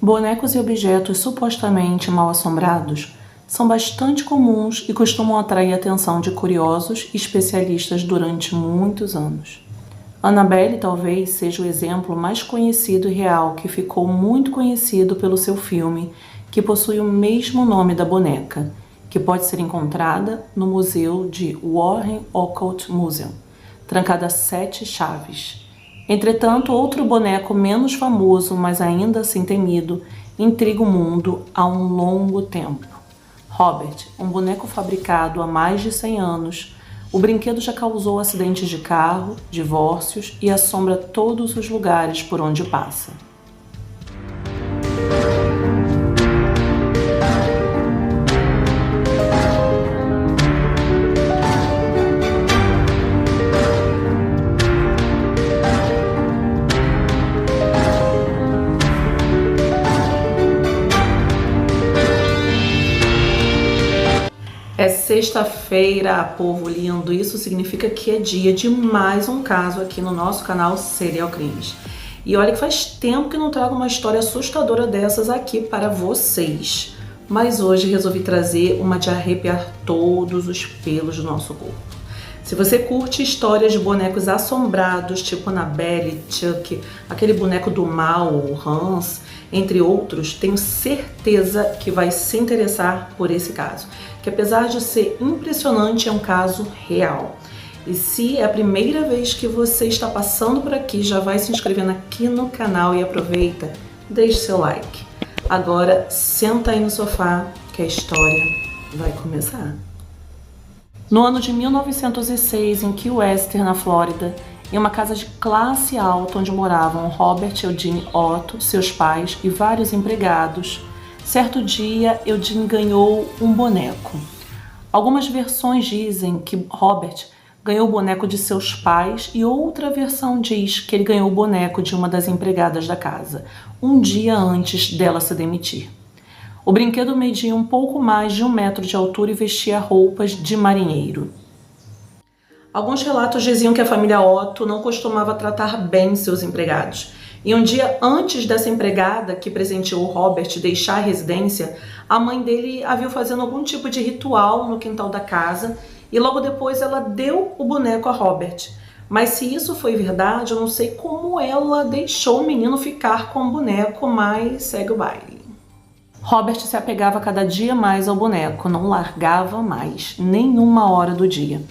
Bonecos e objetos supostamente mal-assombrados são bastante comuns e costumam atrair a atenção de curiosos e especialistas durante muitos anos. Annabelle talvez seja o exemplo mais conhecido e real que ficou muito conhecido pelo seu filme, que possui o mesmo nome da boneca, que pode ser encontrada no museu de Warren Occult Museum, trancada a 7 chaves. Entretanto, outro boneco menos famoso, mas ainda assim temido, intriga o mundo há um longo tempo. Robert, um boneco fabricado há mais de 100 anos, o brinquedo já causou acidentes de carro, divórcios e assombra todos os lugares por onde passa. É sexta-feira, povo lindo. Isso significa que é dia de mais um caso aqui no nosso canal Serial Crimes. E olha que faz tempo que não trago uma história assustadora dessas aqui para vocês. Mas hoje resolvi trazer uma de arrepiar todos os pelos do nosso corpo. Se você curte histórias de bonecos assombrados, tipo Annabelle, Chuck, aquele boneco do mal, o Hans, entre outros, tenho certeza que vai se interessar por esse caso, que apesar de ser impressionante, é um caso real. E se é a primeira vez que você está passando por aqui, já vai se inscrevendo aqui no canal e aproveita, deixe seu like. Agora, senta aí no sofá que a história vai começar. No ano de 1906, em Key West, na Flórida, em uma casa de classe alta onde moravam Robert e Eugene Otto, seus pais e vários empregados, certo dia Eugene ganhou um boneco. Algumas versões dizem que Robert ganhou o boneco de seus pais e outra versão diz que ele ganhou o boneco de uma das empregadas da casa, um dia antes dela se demitir. O brinquedo media um pouco mais de 1 metro de altura e vestia roupas de marinheiro. Alguns relatos diziam que a família Otto não costumava tratar bem seus empregados. E um dia antes dessa empregada que presenteou Robert deixar a residência, a mãe dele a viu fazendo algum tipo de ritual no quintal da casa e logo depois ela deu o boneco a Robert. Mas se isso foi verdade, eu não sei como ela deixou o menino ficar com o boneco, mas segue o baile. Robert se apegava cada dia mais ao boneco, não largava mais, nenhuma hora do dia.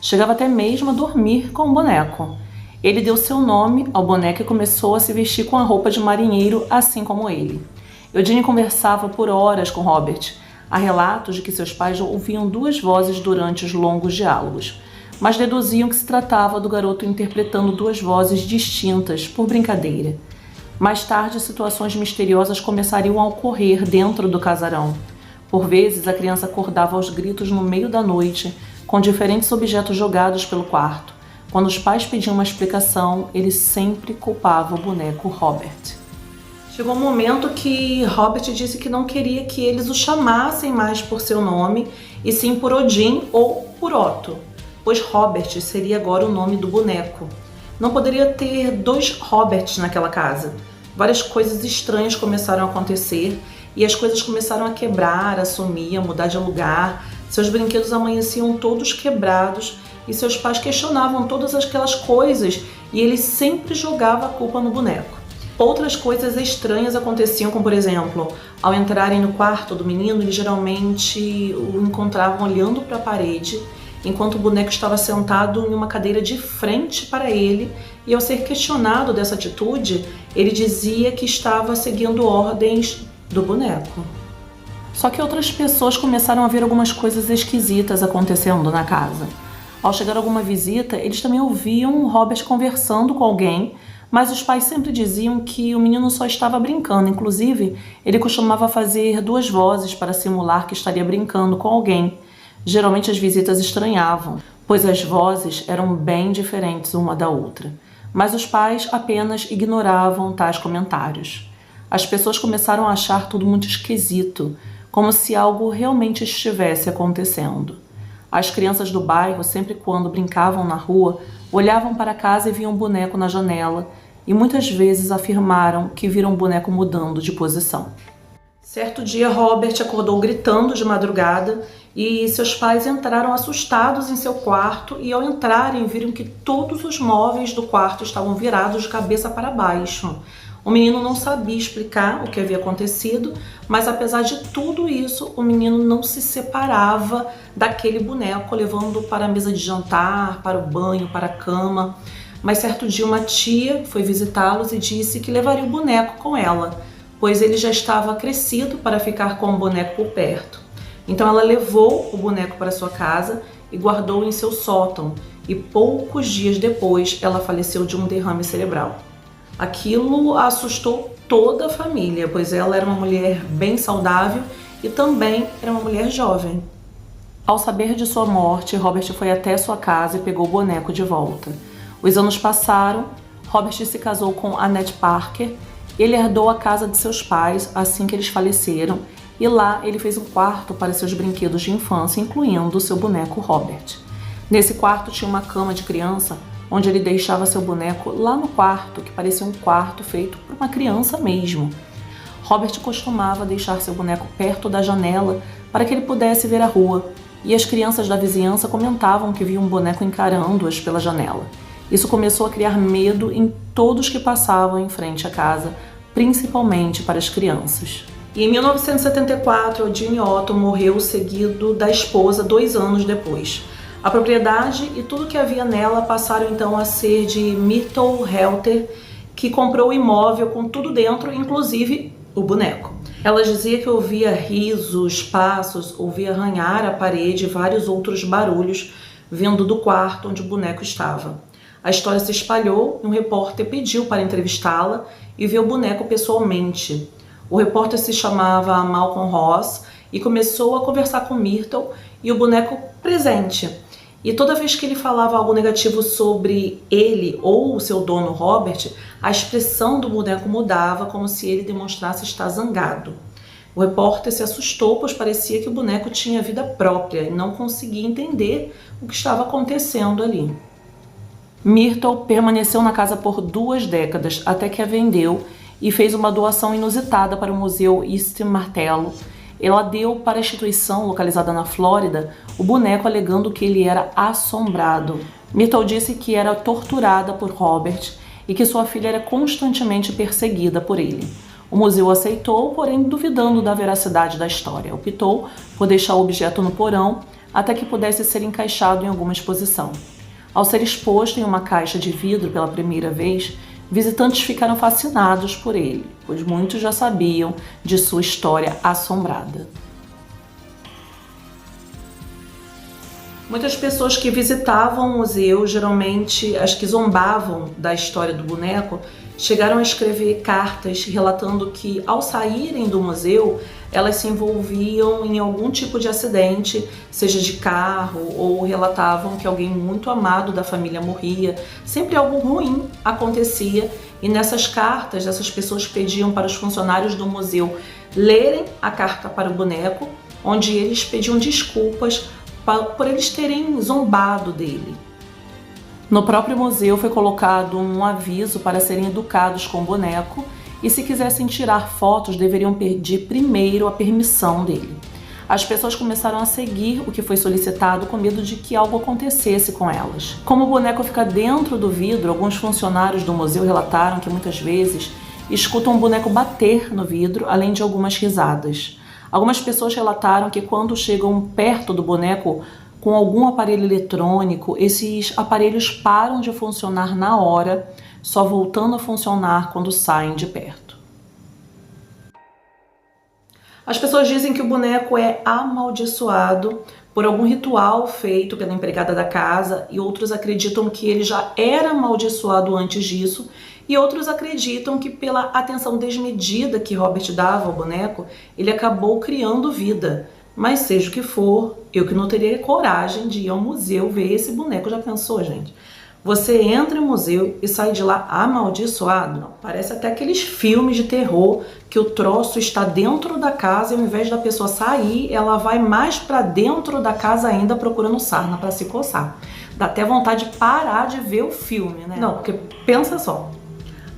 Chegava até mesmo a dormir com o boneco. Ele deu seu nome ao boneco e começou a se vestir com a roupa de marinheiro, assim como ele. Eugene conversava por horas com Robert. Há relatos de que seus pais ouviam 2 vozes durante os longos diálogos, mas deduziam que se tratava do garoto interpretando 2 vozes distintas por brincadeira. Mais tarde, situações misteriosas começariam a ocorrer dentro do casarão. Por vezes, a criança acordava aos gritos no meio da noite, com diferentes objetos jogados pelo quarto. Quando os pais pediam uma explicação, ele sempre culpava o boneco Robert. Chegou um momento que Robert disse que não queria que eles o chamassem mais por seu nome, e sim por Odin ou por Otto, pois Robert seria agora o nome do boneco. Não poderia ter 2 Roberts naquela casa. Várias coisas estranhas começaram a acontecer e as coisas começaram a quebrar, a sumir, a mudar de lugar. Seus brinquedos amanheciam todos quebrados e seus pais questionavam todas aquelas coisas e ele sempre jogava a culpa no boneco. Outras coisas estranhas aconteciam, como por exemplo, ao entrarem no quarto do menino, eles geralmente o encontravam olhando para a parede, enquanto o boneco estava sentado em uma cadeira de frente para ele, e ao ser questionado dessa atitude, ele dizia que estava seguindo ordens do boneco. Só que outras pessoas começaram a ver algumas coisas esquisitas acontecendo na casa. Ao chegar alguma visita, eles também ouviam Robert conversando com alguém, mas os pais sempre diziam que o menino só estava brincando. Inclusive, ele costumava fazer 2 vozes para simular que estaria brincando com alguém. Geralmente as visitas estranhavam, pois as vozes eram bem diferentes uma da outra. Mas os pais apenas ignoravam tais comentários. As pessoas começaram a achar tudo muito esquisito, como se algo realmente estivesse acontecendo. As crianças do bairro, sempre quando brincavam na rua, olhavam para casa e viam um boneco na janela, e muitas vezes afirmaram que viram o boneco mudando de posição. Certo dia, Robert acordou gritando de madrugada e seus pais entraram assustados em seu quarto e, ao entrarem, viram que todos os móveis do quarto estavam virados de cabeça para baixo. O menino não sabia explicar o que havia acontecido, mas apesar de tudo isso, o menino não se separava daquele boneco, levando para a mesa de jantar, para o banho, para a cama. Mas certo dia uma tia foi visitá-los e disse que levaria o boneco com ela, pois ele já estava crescido para ficar com o boneco por perto. Então ela levou o boneco para sua casa e guardou em seu sótão, e poucos dias depois ela faleceu de um derrame cerebral. Aquilo assustou toda a família, pois ela era uma mulher bem saudável e também era uma mulher jovem. Ao saber de sua morte, Robert foi até sua casa e pegou o boneco de volta. Os anos passaram, Robert se casou com Annette Parker. Ele herdou a casa de seus pais assim que eles faleceram, e lá ele fez um quarto para seus brinquedos de infância, incluindo o seu boneco Robert. Nesse quarto tinha uma cama de criança, onde ele deixava seu boneco lá no quarto, que parecia um quarto feito por uma criança mesmo. Robert costumava deixar seu boneco perto da janela para que ele pudesse ver a rua, e as crianças da vizinhança comentavam que viam um boneco encarando-as pela janela. Isso começou a criar medo em todos que passavam em frente à casa, principalmente para as crianças. E em 1974, Eugene Otto morreu seguido da esposa 2 anos depois. A propriedade e tudo que havia nela passaram então a ser de Myrtle Helter, que comprou o imóvel com tudo dentro, inclusive o boneco. Ela dizia que ouvia risos, passos, ouvia arranhar a parede e vários outros barulhos vindo do quarto onde o boneco estava. A história se espalhou e um repórter pediu para entrevistá-la e ver o boneco pessoalmente. O repórter se chamava Malcolm Ross e começou a conversar com Myrtle e o boneco presente. E toda vez que ele falava algo negativo sobre ele ou o seu dono Robert, a expressão do boneco mudava, como se ele demonstrasse estar zangado. O repórter se assustou, pois parecia que o boneco tinha vida própria e não conseguia entender o que estava acontecendo ali. Myrtle permaneceu na casa por 2 décadas, até que a vendeu e fez uma doação inusitada para o Museu East Martello. Ela deu para a instituição, localizada na Flórida, o boneco alegando que ele era assombrado. Myrtle disse que era torturada por Robert e que sua filha era constantemente perseguida por ele. O museu aceitou, porém duvidando da veracidade da história. Optou por deixar o objeto no porão até que pudesse ser encaixado em alguma exposição. Ao ser exposto em uma caixa de vidro pela primeira vez, visitantes ficaram fascinados por ele, pois muitos já sabiam de sua história assombrada. Muitas pessoas que visitavam o museu, geralmente as que zombavam da história do boneco, chegaram a escrever cartas relatando que, ao saírem do museu, elas se envolviam em algum tipo de acidente, seja de carro, ou relatavam que alguém muito amado da família morria. Sempre algo ruim acontecia, e nessas cartas, essas pessoas pediam para os funcionários do museu lerem a carta para o boneco, onde eles pediam desculpas por eles terem zombado dele. No próprio museu foi colocado um aviso para serem educados com o boneco, e se quisessem tirar fotos deveriam pedir primeiro a permissão dele. As pessoas começaram a seguir o que foi solicitado com medo de que algo acontecesse com elas. Como o boneco fica dentro do vidro, alguns funcionários do museu relataram que muitas vezes escutam o boneco bater no vidro, além de algumas risadas. Algumas pessoas relataram que quando chegam perto do boneco com algum aparelho eletrônico, esses aparelhos param de funcionar na hora, só voltando a funcionar quando saem de perto. As pessoas dizem que o boneco é amaldiçoado por algum ritual feito pela empregada da casa, e outros acreditam que ele já era amaldiçoado antes disso, e outros acreditam que pela atenção desmedida que Robert dava ao boneco, ele acabou criando vida. Mas seja o que for, eu que não teria coragem de ir ao museu ver esse boneco. Já pensou, gente? Você entra no museu e sai de lá amaldiçoado? Não, parece até aqueles filmes de terror que o troço está dentro da casa e ao invés da pessoa sair, ela vai mais para dentro da casa ainda procurando sarna para se coçar. Dá até vontade de parar de ver o filme, né? Não, porque pensa só.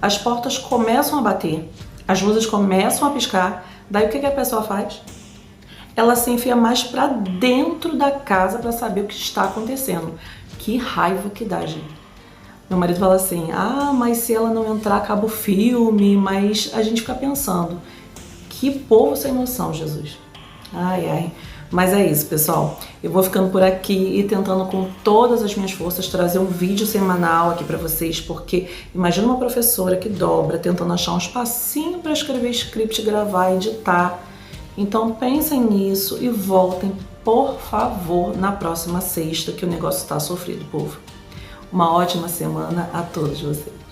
as portas começam a bater, as luzes começam a piscar, daí o que a pessoa faz? Ela se enfia mais pra dentro da casa pra saber o que está acontecendo. Que raiva que dá, gente. Meu marido fala assim, mas se ela não entrar acaba o filme, mas a gente fica pensando, que povo sem noção, Jesus. Ai, ai. Mas é isso, pessoal. Eu vou ficando por aqui e tentando com todas as minhas forças trazer um vídeo semanal aqui pra vocês, porque imagina uma professora que dobra, tentando achar um espacinho pra escrever script, gravar, editar. Então pensem nisso e voltem, por favor, na próxima sexta, que o negócio tá sofrido, povo. Uma ótima semana a todos vocês.